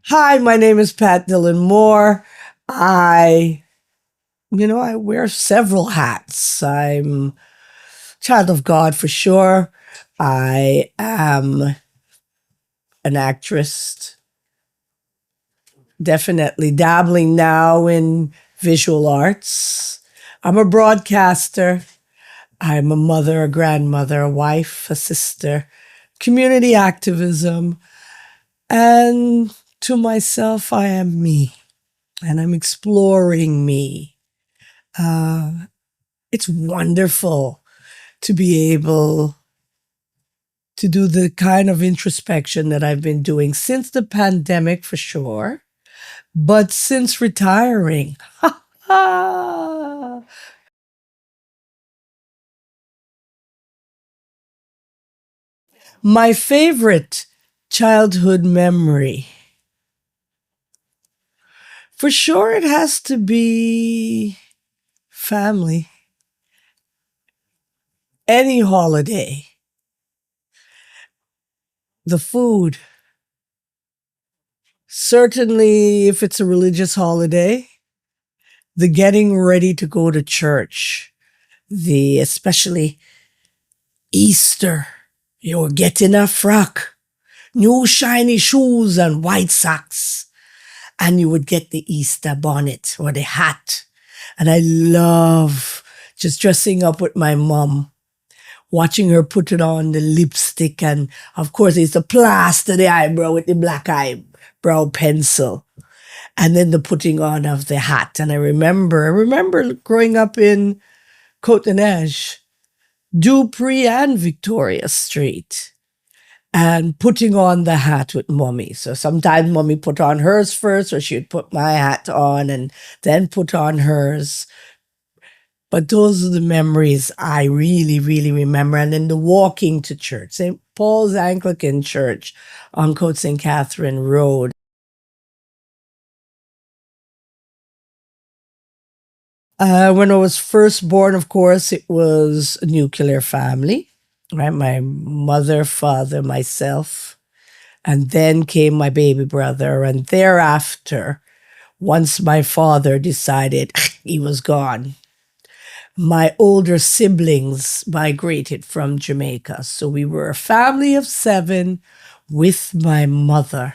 Hi, my name is Pat Dillon Moore. I wear several hats. I'm child of God for sure. I am an actress, definitely dabbling now in visual arts. I'm a broadcaster. I'm a mother, a grandmother, a wife, a sister, community activism, and to myself, I am me, and I'm exploring me. Uh, it's wonderful to be able to do the kind of introspection that I've been doing since the pandemic for sure, but since retiring. My favorite childhood memory. For sure, it has to be family. Any holiday. The food. Certainly, if it's a religious holiday, the getting ready to go to church, the especially Easter, you're getting a frock, new shiny shoes and white socks, and you would get the Easter bonnet or the hat. And I love just dressing up with my mom, watching her put it on the lipstick, and of course it's the plaster the eyebrow with the black eyebrow pencil. And then the putting on of the hat. And I remember growing up in Côte-de-Neige, Dupree and Victoria Street, and putting on the hat with mommy. So sometimes mommy put on hers first, or she'd put my hat on and then put on hers. But those are the memories I really, really remember. And then the walking to church, St. Paul's Anglican Church on Côte St. Catherine Road. When I was first born, of course, it was a nuclear family, right? My mother, father, myself, and then came my baby brother. And thereafter, once my father decided he was gone, my older siblings migrated from Jamaica. So we were a family of seven with my mother.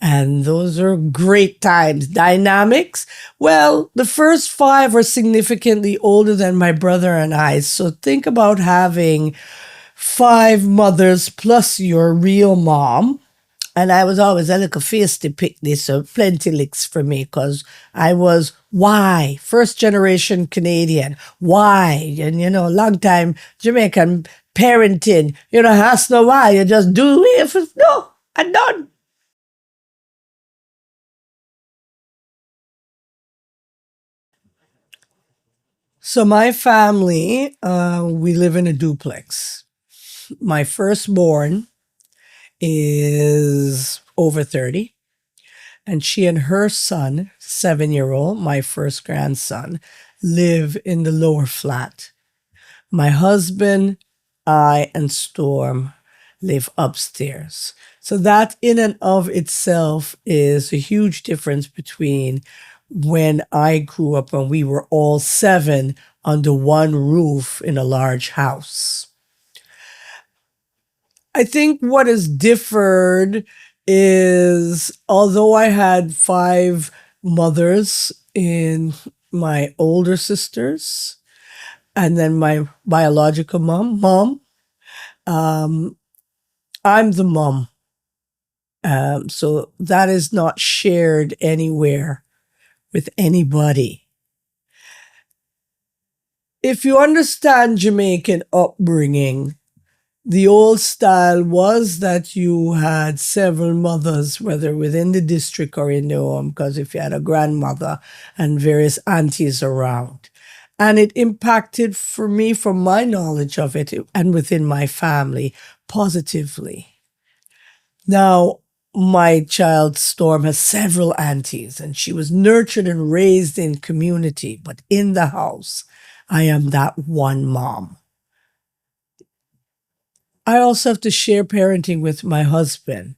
And those are great times. Dynamics? Well, the first five are significantly older than my brother and I. So think about having five mothers plus your real mom. And I was always a little fierce to pick this, so plenty licks for me because I was why first generation Canadian, why, and long time Jamaican parenting. Ask no why, you just do it. If it's no, I'm done. So my family, we live in a duplex. My firstborn is over 30, and she and her son, 7-year-old, my first grandson, live in the lower flat. My husband, I, and Storm live upstairs. So that in and of itself is a huge difference between when I grew up and we were all seven under one roof in a large house. I think what has differed is although I had five mothers in my older sisters and then my biological mom, um, I'm the mom. So that is not shared anywhere with anybody. If you understand Jamaican upbringing, the old style was that you had several mothers, whether within the district or in the home, because if you had a grandmother and various aunties around. And it impacted for me, from my knowledge of it, and within my family, positively. Now, my child Storm has several aunties, and she was nurtured and raised in community, but in the house, I am that one mom. I also have to share parenting with my husband.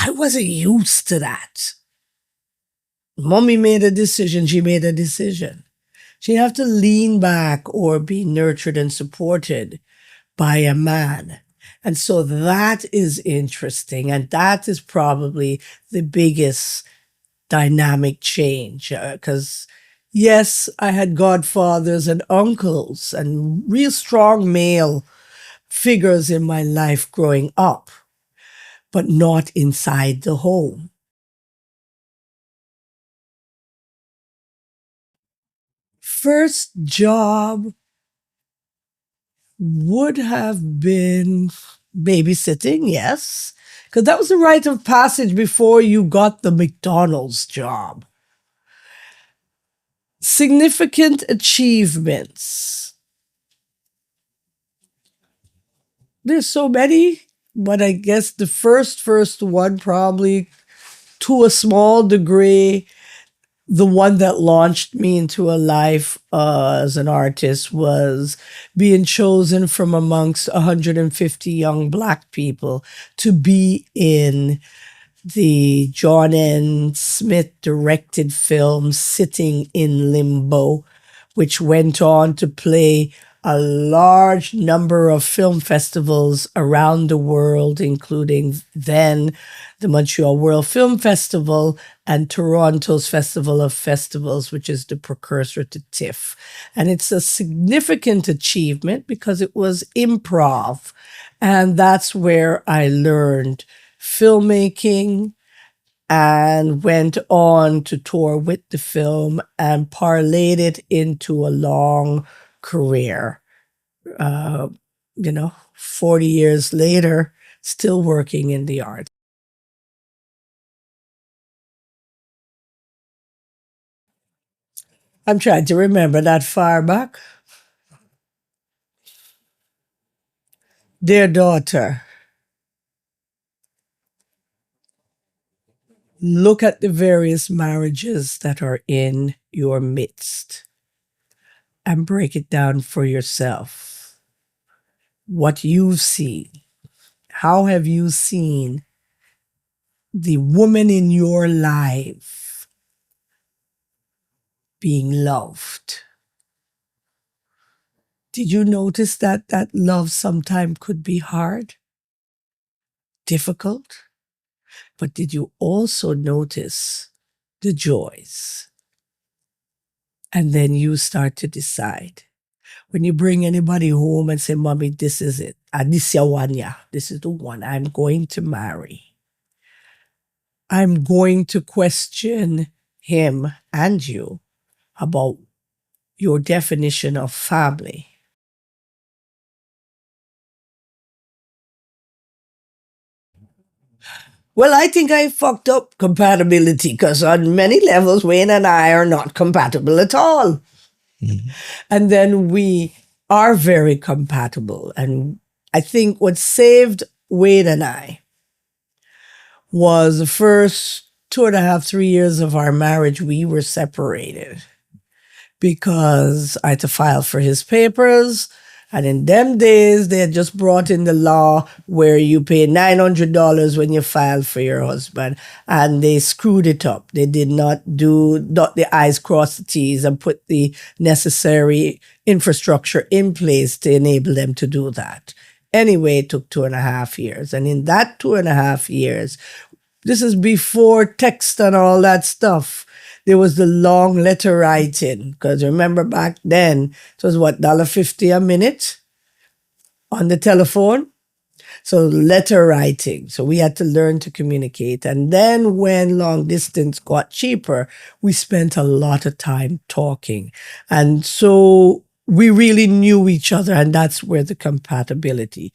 I wasn't used to that. Mommy made a decision, she made a decision. She didn't have to lean back or be nurtured and supported by a man. And so that is interesting. And that is probably the biggest dynamic change. Because, yes, I had godfathers and uncles and real strong male figures in my life growing up, but not inside the home. First job would have been babysitting, yes, because that was the rite of passage before you got the McDonald's job. Significant achievements. There's so many, but I guess the first one, probably to a small degree, the one that launched me into a life as an artist, was being chosen from amongst 150 young Black people to be in the John N. Smith directed film Sitting in Limbo, which went on to play a large number of film festivals around the world, including then the Montreal World Film Festival and Toronto's Festival of Festivals, which is the precursor to TIFF. And it's a significant achievement because it was improv. And that's where I learned filmmaking and went on to tour with the film and parlayed it into a long career. 40 years later, still working in the arts. I'm trying to remember that far back. Dear daughter, look at the various marriages that are in your midst and break it down for yourself. What you've seen. How have you seen the woman in your life being loved? Did you notice that love sometimes could be hard, difficult? But did you also notice the joys? And then you start to decide. When you bring anybody home and say, Mommy, this is it. This is one, yeah. This is the one I'm going to marry. I'm going to question him and you about your definition of family. Well, I think I fucked up compatibility because on many levels, Wayne and I are not compatible at all. Mm-hmm. And then we are very compatible. And I think what saved Wade and I was the first 2.5, 3 years of our marriage, we were separated because I had to file for his papers. And in them days, they had just brought in the law where you pay $900 when you file for your husband. And they screwed it up. They did not dot the I's, cross the T's, and put the necessary infrastructure in place to enable them to do that. Anyway, it took 2.5 years. And in that 2.5 years, this is before text and all that stuff. There was the long letter writing, because remember back then, it was what, $1.50 a minute on the telephone? So letter writing. So we had to learn to communicate. And then when long distance got cheaper, we spent a lot of time talking. And so we really knew each other, and that's where the compatibility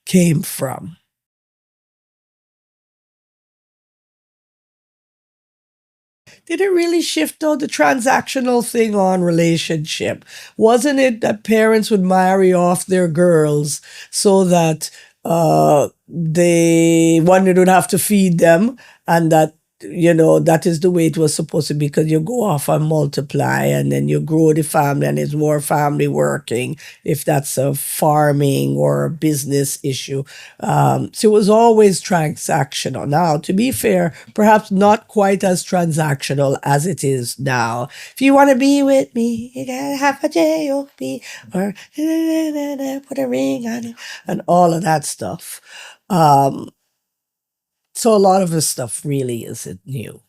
came from. Did it really shift though, the transactional thing on relationship? Wasn't it that parents would marry off their girls so that one would have to feed them, and that that is the way it was supposed to be, because you go off and multiply and then you grow the family and there's more family working, if that's a farming or a business issue. So it was always transactional. Now, to be fair, perhaps not quite as transactional as it is now. If you want to be with me, you gotta have a J-O-B or put a ring on it and all of that stuff. So a lot of this stuff really isn't new.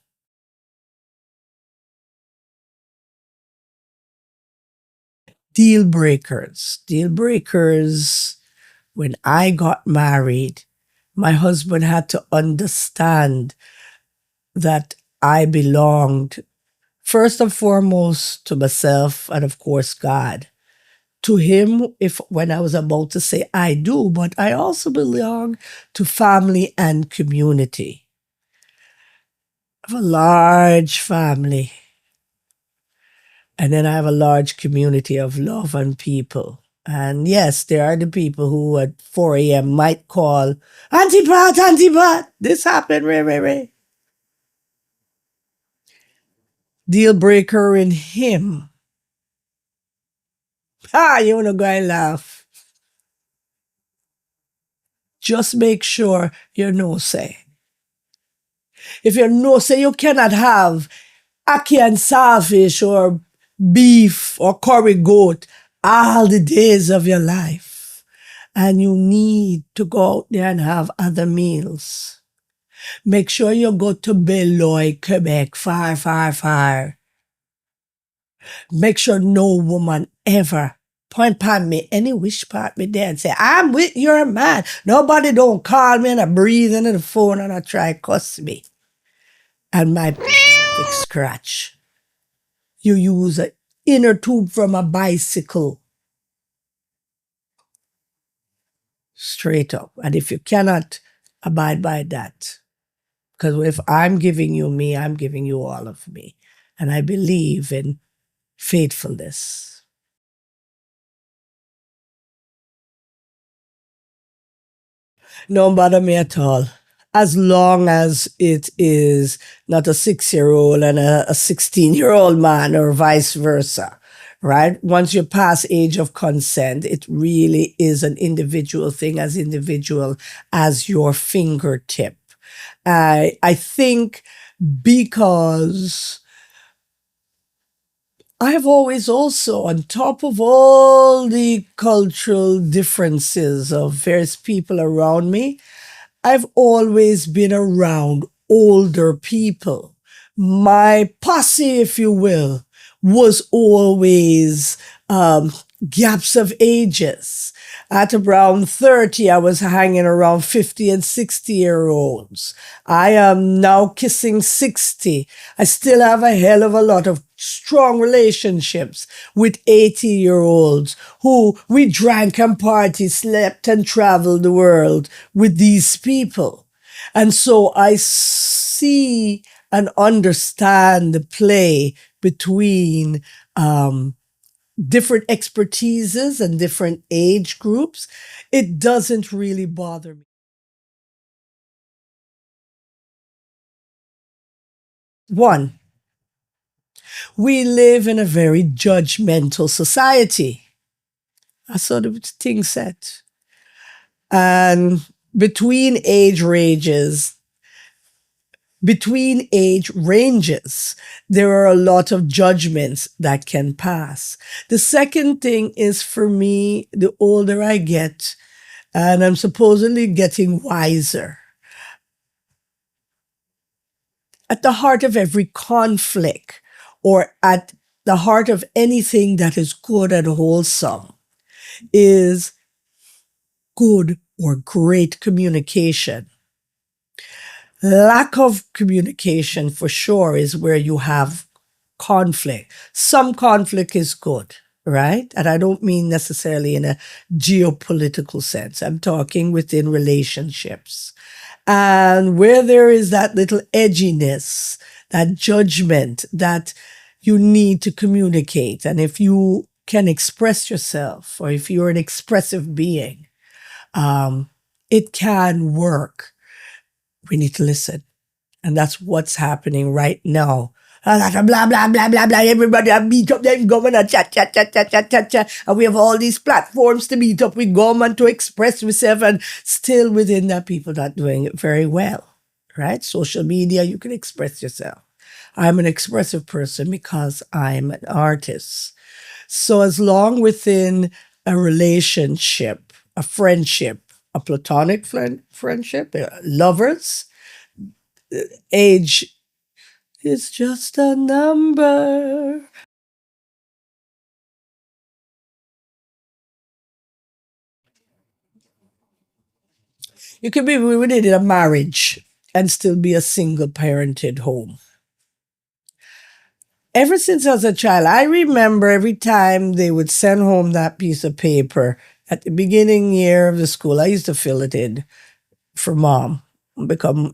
Deal breakers. Deal breakers. When I got married, my husband had to understand that I belonged first and foremost to myself and of course God. To him, if when I was about to say I do, but I also belong to family and community. I have a large family. And then I have a large community of love and people. And yes, there are the people who at 4 a.m. might call, Auntie Pat, this happened, Ray, Ray, Ray. Deal breaker in him. You wanna go and laugh. Just make sure you know say. If you know say you cannot have ackee and saltfish or beef or curry goat all the days of your life, and you need to go out there and have other meals, make sure you go to Beloy, Quebec, far, far, far. Make sure no woman ever point upon me any which part me there and say, I'm with your man. Nobody don't call me and I breathe into the phone and I try cuss me. And my big scratch. You use an inner tube from a bicycle. Straight up. And if you cannot abide by that, because if I'm giving you me, I'm giving you all of me. And I believe in faithfulness. Don't bother me at all. As long as it is not a 6-year-old and a 16-year-old man or vice versa, right? Once you pass age of consent, it really is an individual thing, as individual as your fingertip. I think because I have always also, on top of all the cultural differences of various people around me, I've always been around older people. My posse, if you will, was always gaps of ages. At around 30, I was hanging around 50 and 60-year-olds. I am now kissing 60. I still have a hell of a lot of strong relationships with 80-year-olds who we drank and party, slept and traveled the world with these people. And so I see and understand the play between different expertises and different age groups. It doesn't really bother me. One, we live in a very judgmental society. That's sort of thing said. And between age ranges, there are a lot of judgments that can pass. The second thing is, for me, the older I get, and I'm supposedly getting wiser, at the heart of every conflict, or at the heart of anything that is good and wholesome, is good or great communication. Lack of communication, for sure, is where you have conflict. Some conflict is good, right? And I don't mean necessarily in a geopolitical sense. I'm talking within relationships. And where there is that little edginess, that judgment that you need to communicate. And if you can express yourself, or if you're an expressive being, it can work. We need to listen. And that's what's happening right now. A lot of blah, blah, blah, blah, blah. Everybody have meet up, then government chat, chat, chat, chat, chat, chat, chat. And we have all these platforms to meet up with government to express ourselves, and still within that, people not doing it very well, right? Social media, you can express yourself. I'm an expressive person because I'm an artist. So as long within a relationship, a friendship, a platonic friendship, lovers, age is just a number. You can be within a marriage and still be a single parented home. Ever since I was a child, I remember every time they would send home that piece of paper at the beginning year of the school, I used to fill it in for mom because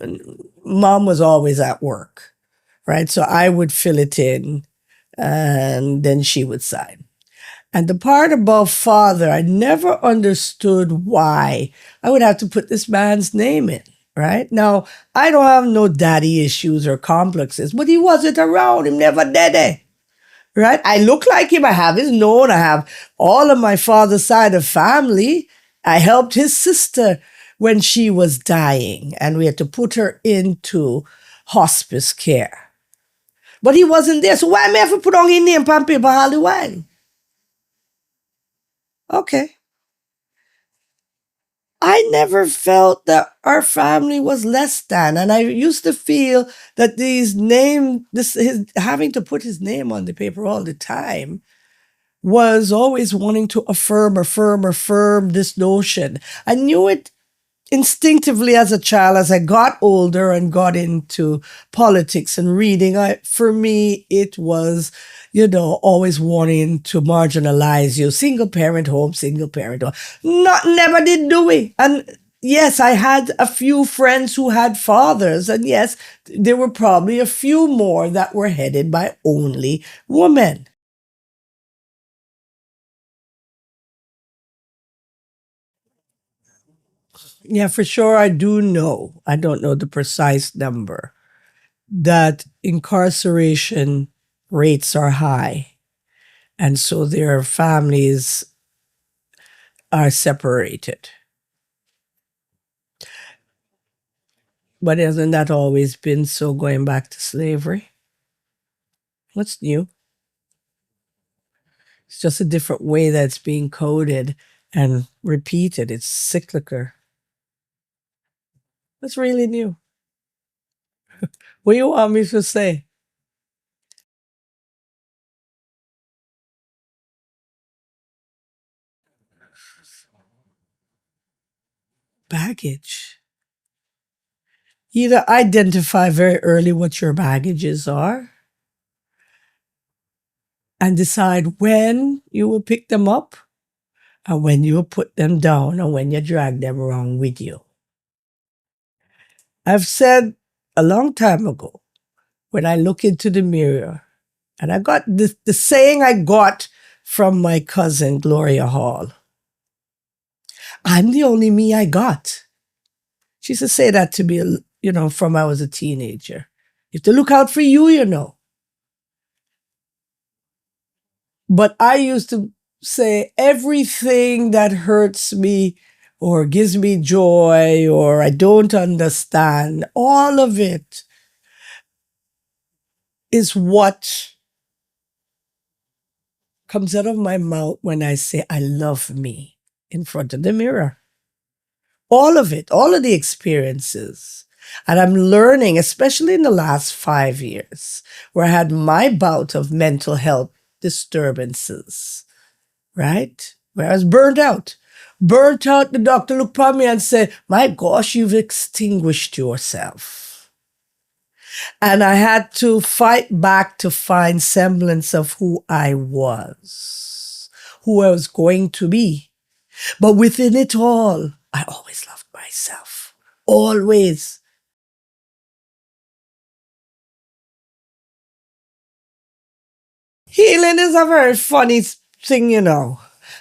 mom was always at work, right? So I would fill it in and then she would sign. And the part about father, I never understood why I would have to put this man's name in, right? Now, I don't have no daddy issues or complexes, but he wasn't around. He never did it, right? I look like him. I have his known. I have all of my father's side of family. I helped his sister when she was dying, and we had to put her into hospice care. But he wasn't there. So why am I have to put on his name on paper all the while? Okay. I never felt that our family was less than, and I used to feel that his having to put his name on the paper all the time was always wanting to affirm this notion. I knew it instinctively as a child. As I got older and got into politics and reading, for me, it was, always wanting to marginalize you. Single parent home, single parent home. Never did do it. And yes, I had a few friends who had fathers. And yes, there were probably a few more that were headed by only women. Yeah, for sure, I do know. I don't know the precise number that incarceration rates are high. And so their families are separated. But hasn't that always been so going back to slavery? What's new? It's just a different way that's being coded and repeated. It's cyclical. What's really new? What do you want me to say? Baggage. Either identify very early what your baggages are and decide when you will pick them up and when you will put them down and when you drag them around with you. I've said a long time ago, when I look into the mirror, and I got the saying I got from my cousin, Gloria Hall. I'm the only me I got. She used to say that to me, from I was a teenager. You have to look out for you. But I used to say everything that hurts me or gives me joy or I don't understand, all of it is what comes out of my mouth when I say I love me in front of the mirror. All of it, all of the experiences. And I'm learning, especially in the last 5 years, where I had my bout of mental health disturbances, right? Where I was burnt out. Burnt out, the doctor looked at me and said, my gosh, you've extinguished yourself. And I had to fight back to find semblance of who I was, who I was going to be. But within it all, I always loved myself. Always. Healing is a very funny thing. I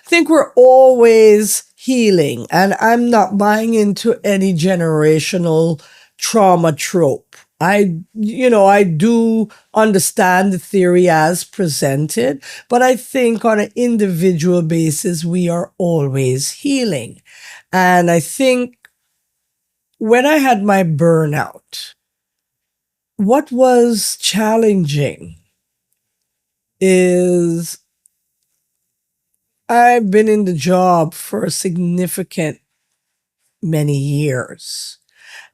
think we're always healing, and I'm not buying into any generational trauma trope. I do understand the theory as presented, but I think on an individual basis, we are always healing. And I think when I had my burnout, what was challenging is I've been in the job for a significant many years.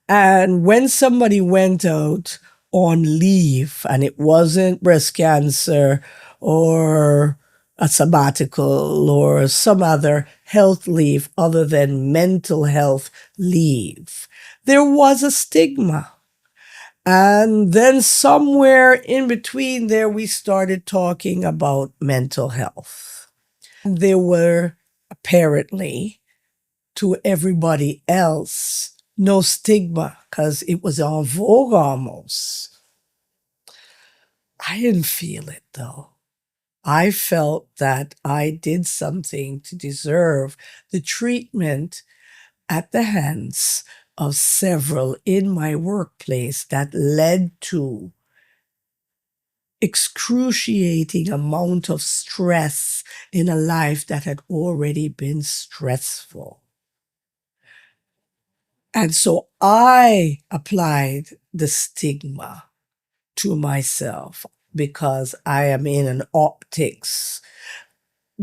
And when somebody went out on leave and it wasn't breast cancer or a sabbatical or some other health leave other than mental health leave, there was a stigma. And then somewhere in between there, we started talking about mental health. There were apparently, to everybody else, no stigma because it was en vogue almost. I didn't feel it though. I felt that I did something to deserve the treatment at the hands of several in my workplace that led to excruciating amount of stress in a life that had already been stressful. And so I applied the stigma to myself because I am in an optics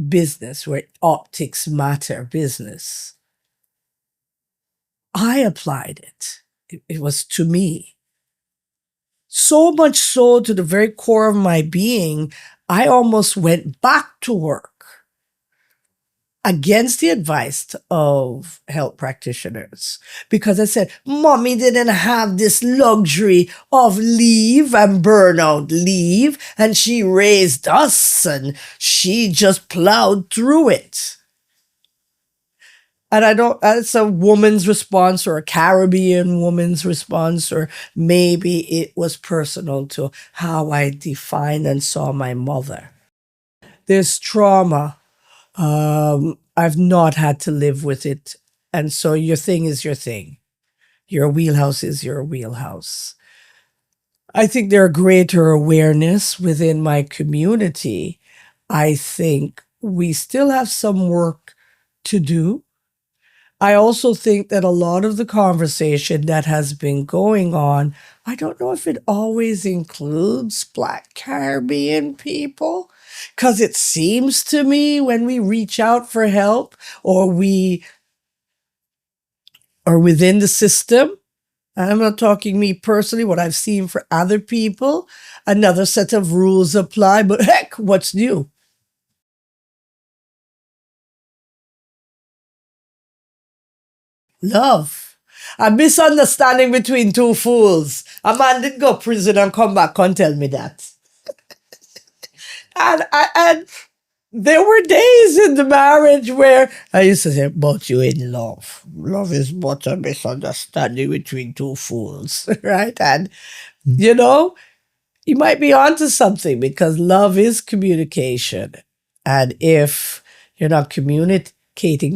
business where optics matter business. I applied it. It was to me. So much so to the very core of my being, I almost went back to work against the advice of health practitioners because I said, Mommy didn't have this luxury of leave and burnout leave, and she raised us and she just plowed through it. And I don't, that's a woman's response or a Caribbean woman's response, or maybe it was personal to how I defined and saw my mother. There's trauma. I've not had to live with it. And so your thing is your thing. Your wheelhouse is your wheelhouse. I think there are greater awareness within my community. I think we still have some work to do. I also think that a lot of the conversation that has been going on, I don't know if it always includes Black Caribbean people, because it seems to me when we reach out for help or we are within the system, and I'm not talking me personally, what I've seen for other people, another set of rules apply, but heck, what's new? Love. A misunderstanding between two fools. A man did go prison and come back and tell me that. And there were days in the marriage where I used to say, but you in love. Love is but a misunderstanding between two fools, right? And, you know, you might be onto something because love is communication. And if you're not communicating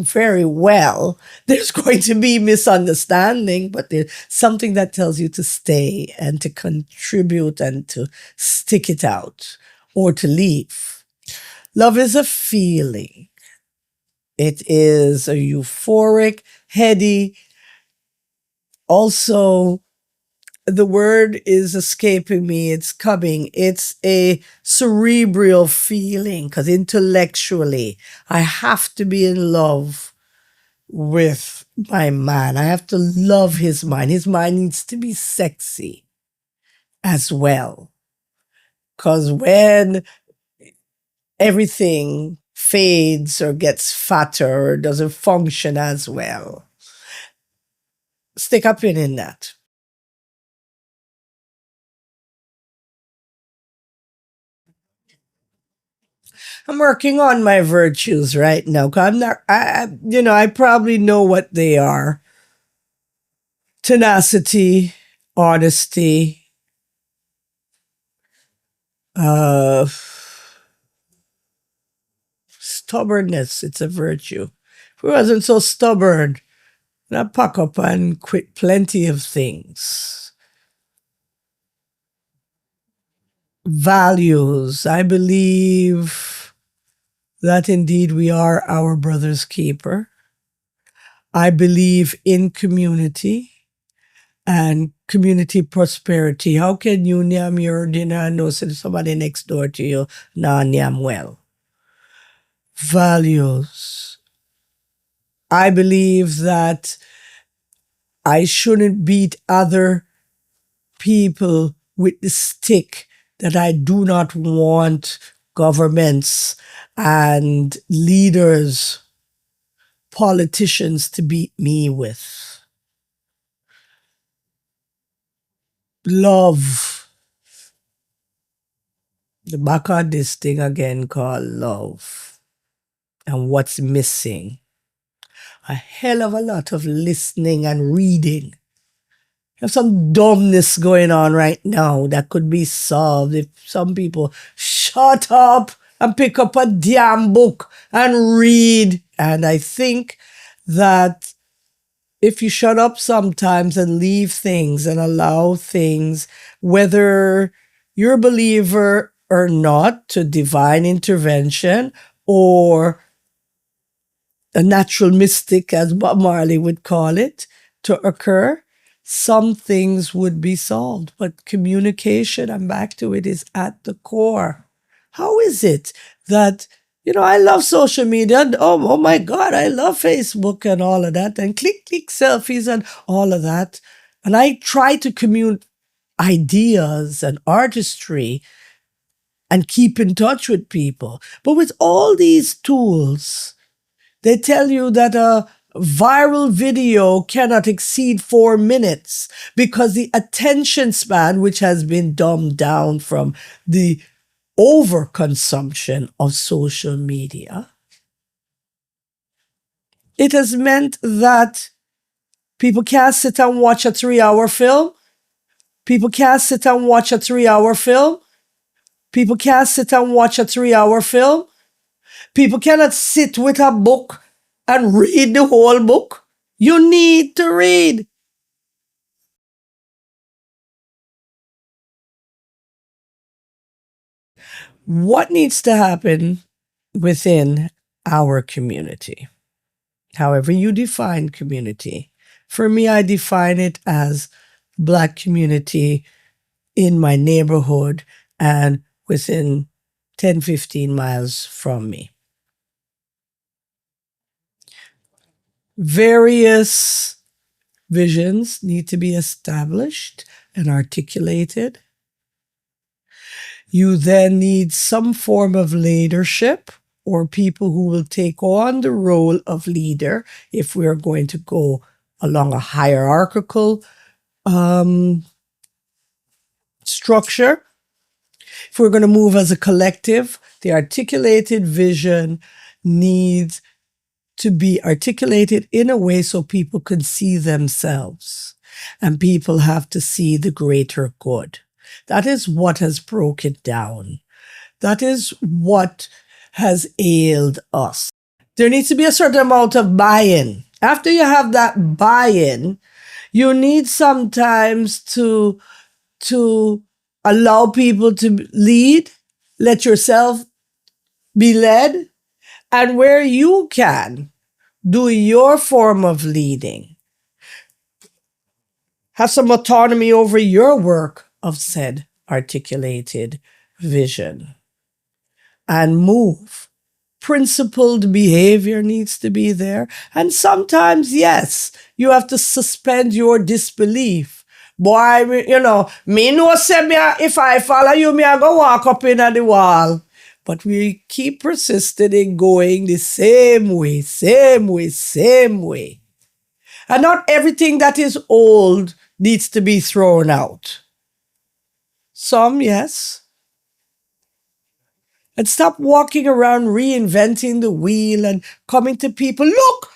very well, there's going to be misunderstanding, but there's something that tells you to stay and to contribute and to stick it out or to leave. Love is a feeling. It is a euphoric, heady, also the word is escaping me. It's coming. It's a cerebral feeling because intellectually, I have to be in love with my man. I have to love his mind. His mind needs to be sexy as well. Because when everything fades or gets fatter or doesn't function as well, stick a pin in that. I'm working on my virtues right now. 'Cause I'm not, I probably know what they are: tenacity, honesty, uh, stubbornness. It's a virtue. If we wasn't so stubborn, I'd pack up and quit plenty of things. Values. I believe that indeed we are our brother's keeper. I believe in community and community prosperity. How can you nyam your dinner and know somebody next door to you nah nyam well? Values. I believe that I shouldn't beat other people with the stick, that I do not want governments and leaders, politicians to beat me with. Love. The back of this thing again called love. And what's missing? A hell of a lot of listening and reading. There's some dumbness going on right now that could be solved if some people shut up and pick up a damn book and read. And I think that if you shut up sometimes and leave things and allow things, whether you're a believer or not, to divine intervention or a natural mystic, as Bob Marley would call it, to occur, some things would be solved. But communication, I'm back to it, is at the core. How is it that, I love social media. And, oh my God, I love Facebook and all of that, and click selfies and all of that. And I try to communicate ideas and artistry and keep in touch with people. But with all these tools, they tell you that a viral video cannot exceed 4 minutes because the attention span, which has been dumbed down from the overconsumption of social media, it has meant that people can't sit and watch a 3-hour film. People can't sit and watch a 3-hour film. People can't sit and watch a 3-hour film. People cannot sit with a book and read the whole book. You need to read. What needs to happen within our community? However you define community. For me, I define it as Black community in my neighborhood and within 10, 15 miles from me. Various visions need to be established and articulated. You then need some form of leadership or people who will take on the role of leader if we're going to go along a hierarchical structure. If we're going to move as a collective, the articulated vision needs to be articulated in a way so people can see themselves, and people have to see the greater good. That is what has broken down. That is what has ailed us. There needs to be a certain amount of buy-in. After you have that buy-in, you need sometimes to allow people to lead, let yourself be led, and where you can, do your form of leading. Have some autonomy over your work of said articulated vision. And move. Principled behavior needs to be there. And sometimes, yes, you have to suspend your disbelief. Boy, me know say me, if I follow you, me I go walk up in the wall. But we keep persisting in going the same way. And not everything that is old needs to be thrown out. Some, yes. And stop walking around reinventing the wheel and coming to people, look,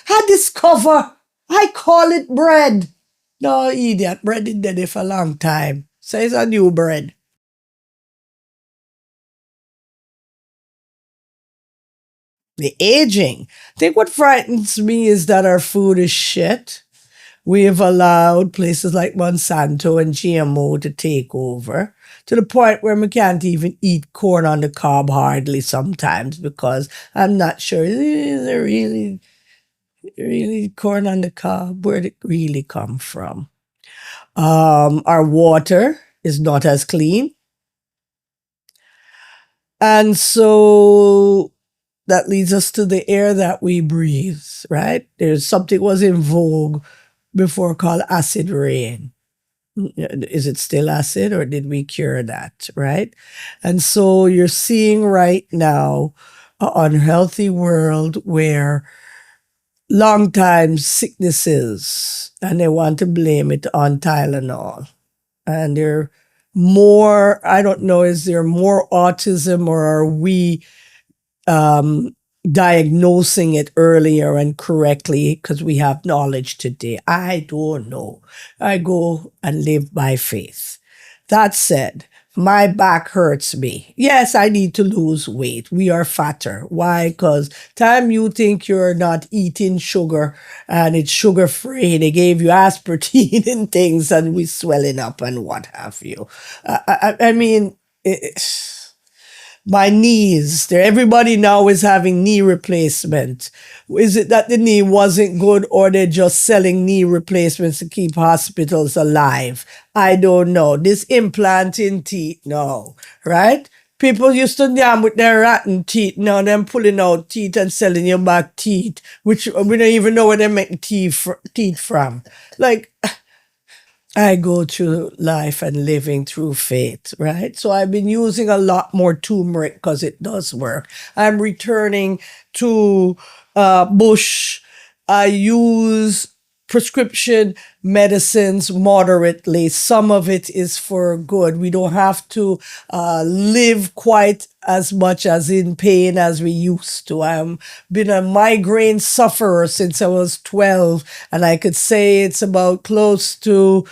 I discover. I call it bread. No, idiot, bread is dead for a long time. So it's a new bread. The aging. I think what frightens me is that our food is shit. We have allowed places like Monsanto and GMO to take over. to the point where I can't even eat corn on the cob hardly sometimes because I'm not sure is there really corn on the cob? Where did it really come from? Our water is not as clean. And so that leads us to the air that we breathe, right? There's something was in vogue before called acid rain. Is it still acid or did we cure that, right? And so you're seeing right now an unhealthy world where long time sicknesses and they want to blame it on Tylenol. And they're more, I don't know, is there more autism or are we um, diagnosing it earlier and correctly because we have knowledge today? I don't know. I go and live by faith. That said, my back hurts me. Yes, I need to lose weight. We are fatter. Why? Because time you think you're not eating sugar and it's sugar free, they gave you aspartame and things and we swelling up and what have you. I mean, my knees. There, everybody now is having knee replacement. Is it that the knee wasn't good, or they're just selling knee replacements to keep hospitals alive? I don't know. This implanting teeth, no, right? People used to jam with their rotten teeth. Now them pulling out teeth and selling you back teeth, which we don't even know where they make teeth from. Like, I go through life and living through faith, right? So I've been using a lot more turmeric because it does work. I'm returning to bush. I use prescription medicines moderately. Some of it is for good. We don't have to live quite as much as in pain as we used to. I've been a migraine sufferer since I was 12, and I could say it's about close to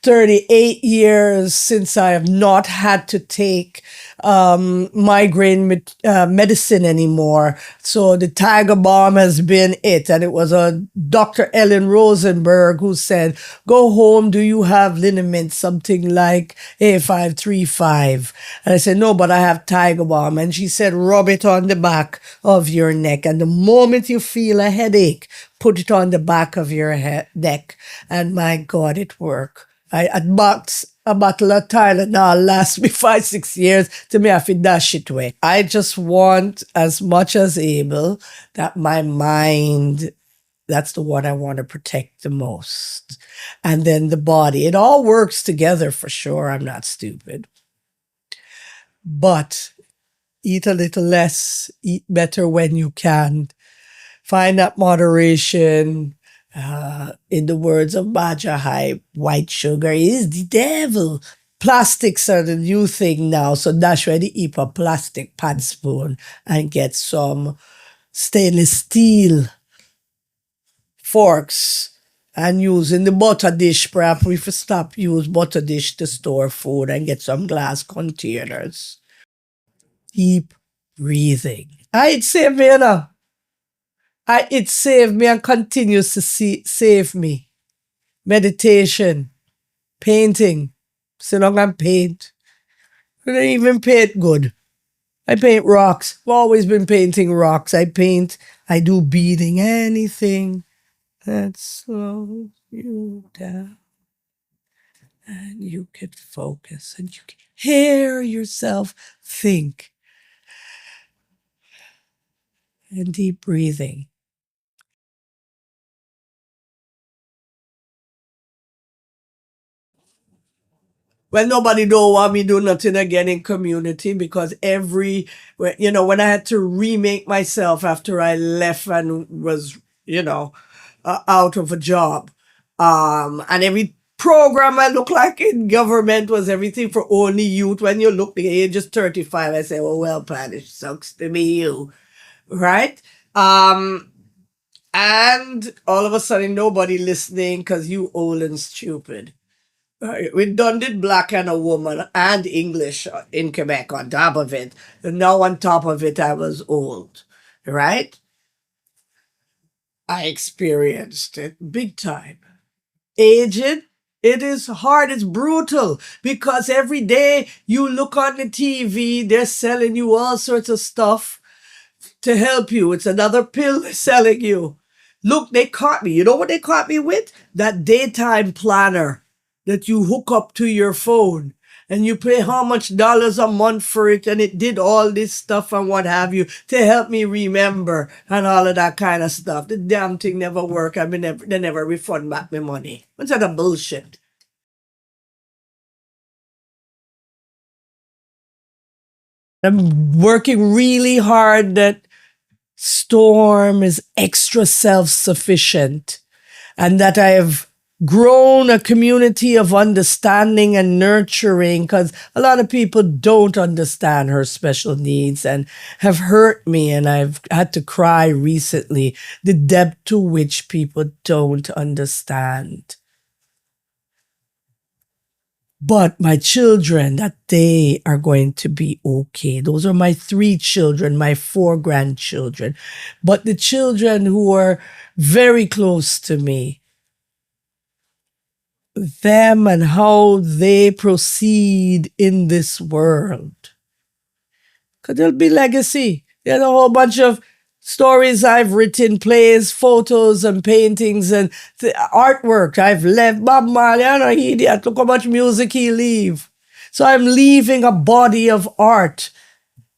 38 years since I have not had to take migraine medicine anymore. So the Tiger Balm has been it. And it was a Dr. Ellen Rosenberg who said, go home, do you have liniment, something like A535? And I said, no, but I have Tiger Balm. And she said, rub it on the back of your neck. And the moment you feel a headache, put it on the back of your neck. And my God, it worked. A bottle of Tylenol lasts me 5-6 years. To me, I feel dash it away. I just want, as much as able, that my mind, that's the one I want to protect the most. And then the body. It all works together for sure. I'm not stupid. But eat a little less, eat better when you can. Find that moderation. In the words of Baja High, white sugar is the devil. Plastics are the new thing now, so that's why they eat a plastic pan spoon and get some stainless steel forks and using the butter dish. Perhaps we should stop use butter dish to store food and get some glass containers. Deep breathing. It saved me, you know. It saved me and continues to save me. Meditation, painting. So long I paint. I don't even paint good. I paint rocks. I've always been painting rocks. I paint, I do beading, anything that slows you down. And you can focus and you can hear yourself think. And deep breathing. Well, nobody don't want me do nothing again in community because when I had to remake myself after I left and was, out of a job, and every program I look like in government was everything for only youth. When you look, the age is 35, I say, well, Pat, it sucks to be you, right? And all of a sudden, nobody listening because you old and stupid. We done did black and a woman and English in Quebec on top of it. And now on top of it, I was old, right? I experienced it big time. Aged It is hard. It's brutal because every day you look on the TV, they're selling you all sorts of stuff to help you. It's another pill they're selling you. Look, they caught me. You know what they caught me with? That daytime planner that you hook up to your phone and you pay how much dollars a month for it, and it did all this stuff and what have you to help me remember and all of that kind of stuff. The damn thing never worked. They never refund back my money. What's that bullshit? I'm working really hard that Storm is extra self sufficient and that I have grown a community of understanding and nurturing because a lot of people don't understand her special needs and have hurt me. And I've had to cry recently the depth to which people don't understand. But my children, that they are going to be okay. Those are my 3 children, my 4 grandchildren. But the children who are very close to me, them and how they proceed in this world. Because there'll be legacy. There's a whole bunch of stories I've written, plays, photos, and paintings, and artwork I've left. Bob Marley, I'm an idiot. Look how much music he leave. So I'm leaving a body of art.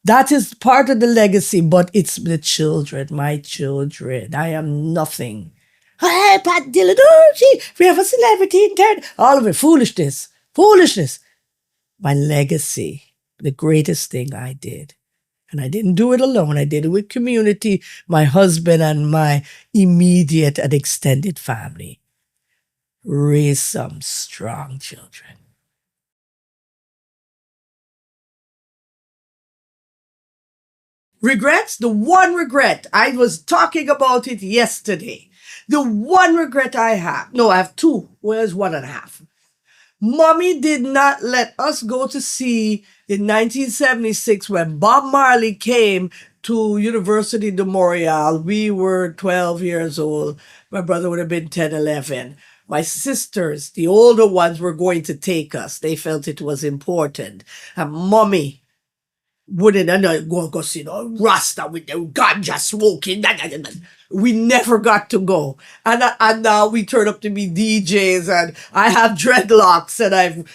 That is part of the legacy, but it's the children, my children. I am nothing. Hey, Pat Dillon, oh, gee, we have a celebrity in town. All of it, foolishness, foolishness. My legacy, the greatest thing I did. And I didn't do it alone. I did it with community, my husband, and my immediate and extended family. Raise some strong children. Regrets? The one regret, I was talking about it yesterday. The one regret I have, no, I have 2. Where's 1.5? Mommy did not let us go to see in 1976 when Bob Marley came to University de Montreal. We were 12 years old. My brother would have been 10, 11. My sisters, the older ones, were going to take us. They felt it was important. And Mommy wouldn't go see the Rasta with the ganja smoking. We never got to go. And now we turn up to be DJs and I have dreadlocks and I've,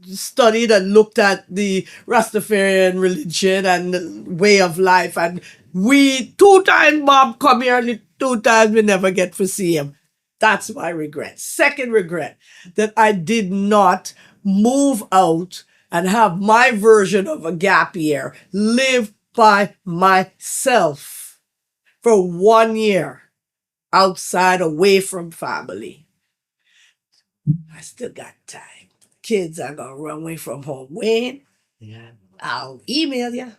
studied and looked at the Rastafarian religion and way of life. And we 2 times Bob come here and 2 times we never get to see him. That's my regret. Second regret, that I did not move out and have my version of a gap year, live by myself for 1 year outside, away from family. I still got time. Kids are going to run away from home. Wayne, I'll email you.